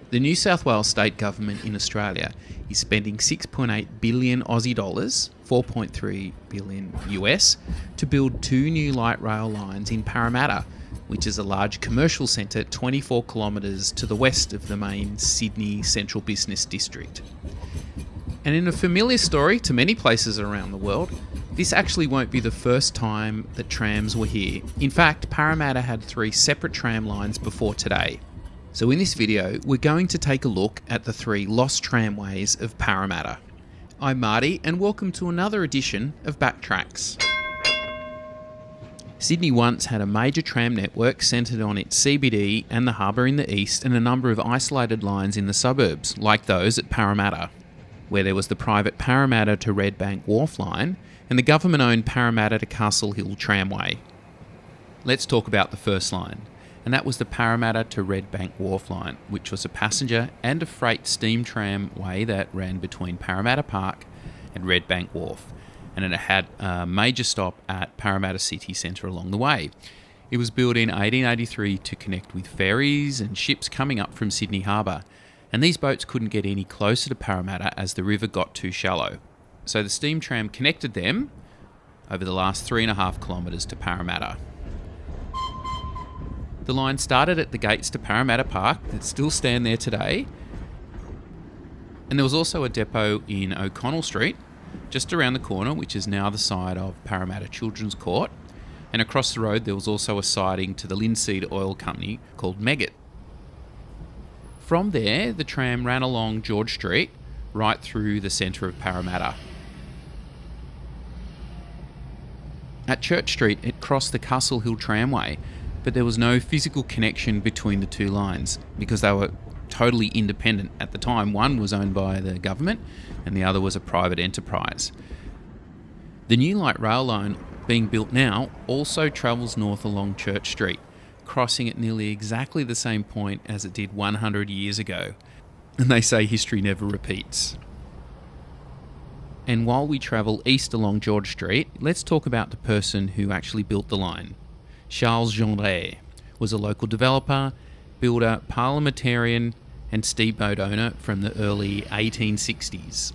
The New South Wales state government in Australia is spending 6.8 billion Aussie dollars, 4.3 billion US, to build 2 new light rail lines in Parramatta, which is a large commercial centre 24 kilometres to the west of the main Sydney Central Business District. And in a familiar story to many places around the world, this actually won't be the first time that trams were here. In fact, Parramatta had 3 separate tram lines before today. So in this video, we're going to take a look at the 3 lost tramways of Parramatta. I'm Marty, and welcome to another edition of BackTracks. Sydney once had a major tram network centred on its CBD and the harbour in the east, and a number of isolated lines in the suburbs, like those at Parramatta, where there was the private Parramatta to Redbank Warf line and the government-owned Parramatta to Castle Hill tramway. Let's talk about the first line, and that was the Parramatta to Redbank Warf line, which was a passenger and a freight steam tramway that ran between Parramatta Park and Redbank Wharf, and it had a major stop at Parramatta City Centre along the way. It was built in 1883 to connect with ferries and ships coming up from Sydney Harbour, and these boats couldn't get any closer to Parramatta as the river got too shallow. So the steam tram connected them over the last 3.5 kilometres to Parramatta. The line started at the gates to Parramatta Park that still stand there today, and there was also a depot in O'Connell Street, just around the corner, which is now the side of Parramatta Children's Court, and across the road there was also a siding to the linseed oil company called Meggitt. From there, the tram ran along George Street, right through the centre of Parramatta. At Church Street, it crossed the Castle Hill tramway, but there was no physical connection between the 2 lines because they were totally independent at the time. One was owned by the government and the other was a private enterprise. The new light rail line being built now also travels north along Church Street, crossing at nearly exactly the same point as it did 100 years ago. And they say history never repeats. And while we travel east along George Street, let's talk about the person who actually built the line. Charles Gendret was a local developer, builder, parliamentarian and steamboat owner from the early 1860s.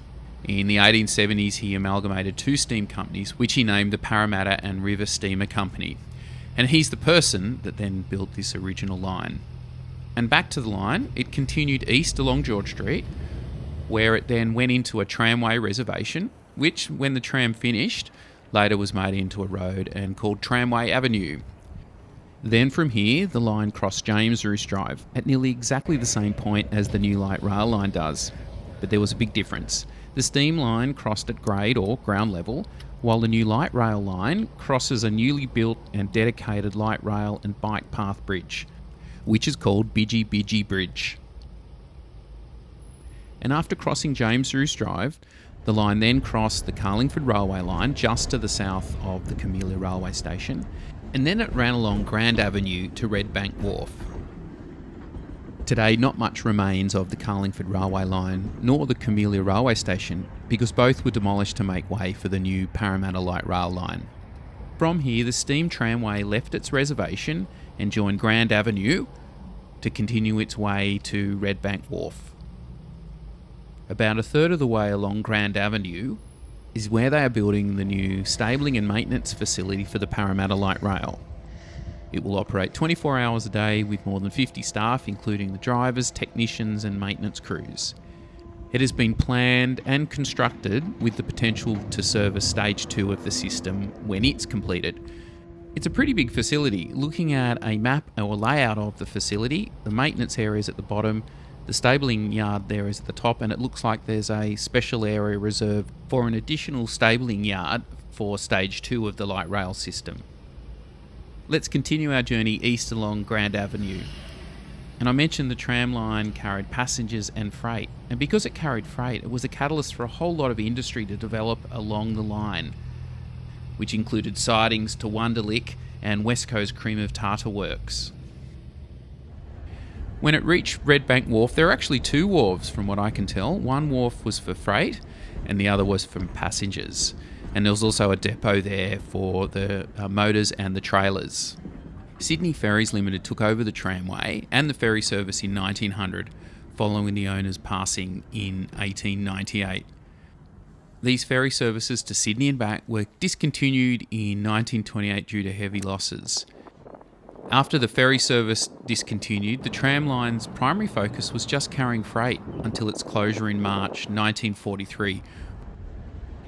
In the 1870s, he amalgamated 2 steam companies, which he named the Parramatta and River Steamer Company. And he's the person that then built this original line. And back to the line, it continued east along George Street, where it then went into a tramway reservation, which, when the tram finished, later was made into a road and called Tramway Avenue. Then from here, the line crossed James Roos Drive at nearly exactly the same point as the new light rail line does. But there was a big difference. The steam line crossed at grade or ground level, while the new light rail line crosses a newly built and dedicated light rail and bike path bridge, which is called Bidgie Bridge. And after crossing James Roos Drive, the line then crossed the Carlingford Railway line just to the south of the Camellia Railway Station, and then it ran along Grand Avenue to Redbank Wharf. Today, not much remains of the Carlingford Railway line nor the Camellia Railway Station, because both were demolished to make way for the new Parramatta Light Rail line. From here, the steam tramway left its reservation and joined Grand Avenue to continue its way to Redbank Wharf. About a third of the way along Grand Avenue is where they are building the new stabling and maintenance facility for the Parramatta Light Rail. It will operate 24 hours a day with more than 50 staff, including the drivers, technicians and maintenance crews. It has been planned and constructed with the potential to service stage 2 of the system when it's completed. It's a pretty big facility. Looking at a map or layout of the facility, the maintenance area is at the bottom, the stabling yard there is at the top, and it looks like there's a special area reserved for an additional stabling yard for stage 2 of the light rail system. Let's continue our journey east along Grand Avenue. And I mentioned the tram line carried passengers and freight, and because it carried freight, it was a catalyst for a whole lot of industry to develop along the line, which included sidings to Wunderlich and West Coast Cream of Tartar Works. When it reached Redbank Wharf, there are actually 2 wharves from what I can tell. One wharf was for freight and the other was for passengers. And there was also a depot there for the motors and the trailers. Sydney Ferries Limited took over the tramway and the ferry service in 1900, following the owner's passing in 1898. These ferry services to Sydney and back were discontinued in 1928 due to heavy losses. After the ferry service discontinued, the tram line's primary focus was just carrying freight until its closure in March 1943.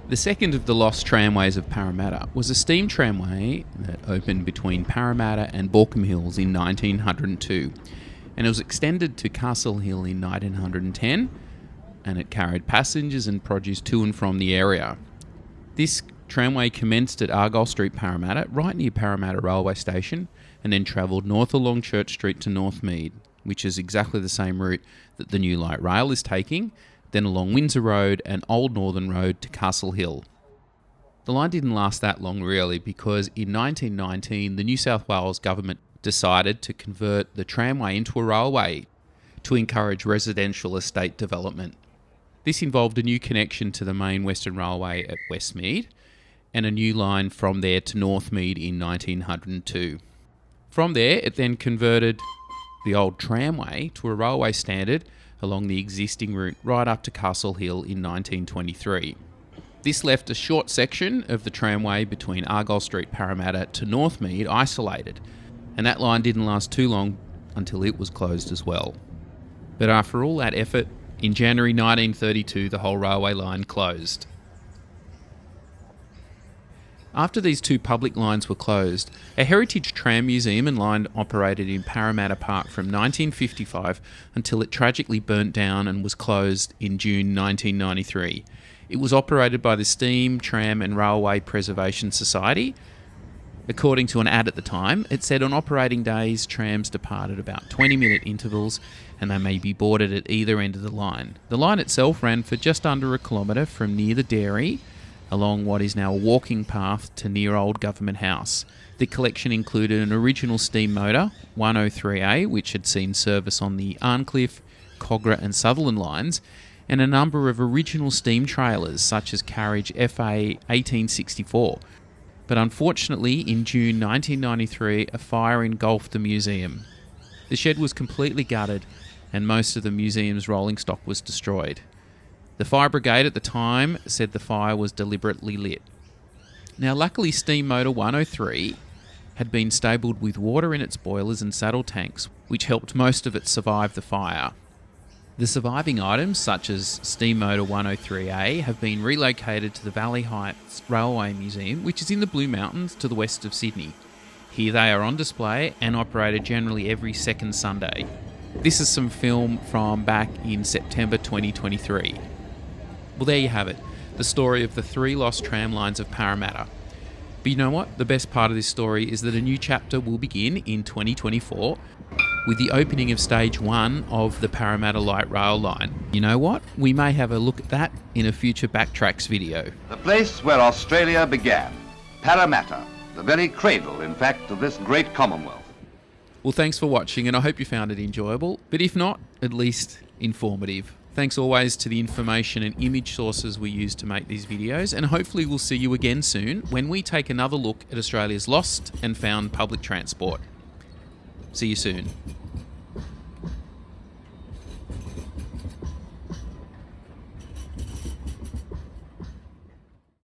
The second of the lost tramways of Parramatta was a steam tramway that opened between Parramatta and Borkham Hills in 1902, and it was extended to Castle Hill in 1910, and it carried passengers and produce to and from the area. This tramway commenced at Argyle Street, Parramatta, right near Parramatta Railway Station, and then travelled north along Church Street to Northmead, which is exactly the same route that the new light rail is taking, then along Windsor Road and Old Northern Road to Castle Hill. The line didn't last that long really, because in 1919 the New South Wales government decided to convert the tramway into a railway to encourage residential estate development. This involved a new connection to the main Western Railway at Westmead and a new line from there to Northmead in 1902. From there, it then converted the old tramway to a railway standard along the existing route right up to Castle Hill in 1923. This left a short section of the tramway between Argyle Street, Parramatta to Northmead isolated, and that line didn't last too long until it was closed as well. But after all that effort, in January 1932 the whole railway line closed. After these two public lines were closed, a heritage tram museum and line operated in Parramatta Park from 1955 until it tragically burnt down and was closed in June 1993. It was operated by the Steam, Tram and Railway Preservation Society. According to an ad at the time, it said on operating days trams depart at about 20-minute intervals and they may be boarded at either end of the line. The line itself ran for just under a kilometre from near the dairy along what is now a walking path to near Old Government House. The collection included an original steam motor, 103A, which had seen service on the Arncliffe, Cogra and Sutherland lines, and a number of original steam trailers such as carriage FA 1864. But unfortunately, in June 1993, a fire engulfed the museum. The shed was completely gutted and most of the museum's rolling stock was destroyed. The fire brigade at the time said the fire was deliberately lit. Now, luckily, steam motor 103 had been stabled with water in its boilers and saddle tanks, which helped most of it survive the fire. The surviving items, such as steam motor 103A, have been relocated to the Valley Heights Railway Museum, which is in the Blue Mountains to the west of Sydney. Here they are on display and operated generally every second Sunday. This is some film from back in September 2023. Well, there you have it, the story of the three lost tram lines of Parramatta. But you know what? The best part of this story is that a new chapter will begin in 2024 with the opening of stage 1 of the Parramatta Light Rail line. You know what? We may have a look at that in a future BackTracks video. The place where Australia began, Parramatta, the very cradle, in fact, of this great Commonwealth. Well, thanks for watching, and I hope you found it enjoyable, but if not, at least informative. Thanks always to the information and image sources we use to make these videos, and hopefully we'll see you again soon when we take another look at Australia's lost and found public transport. See you soon.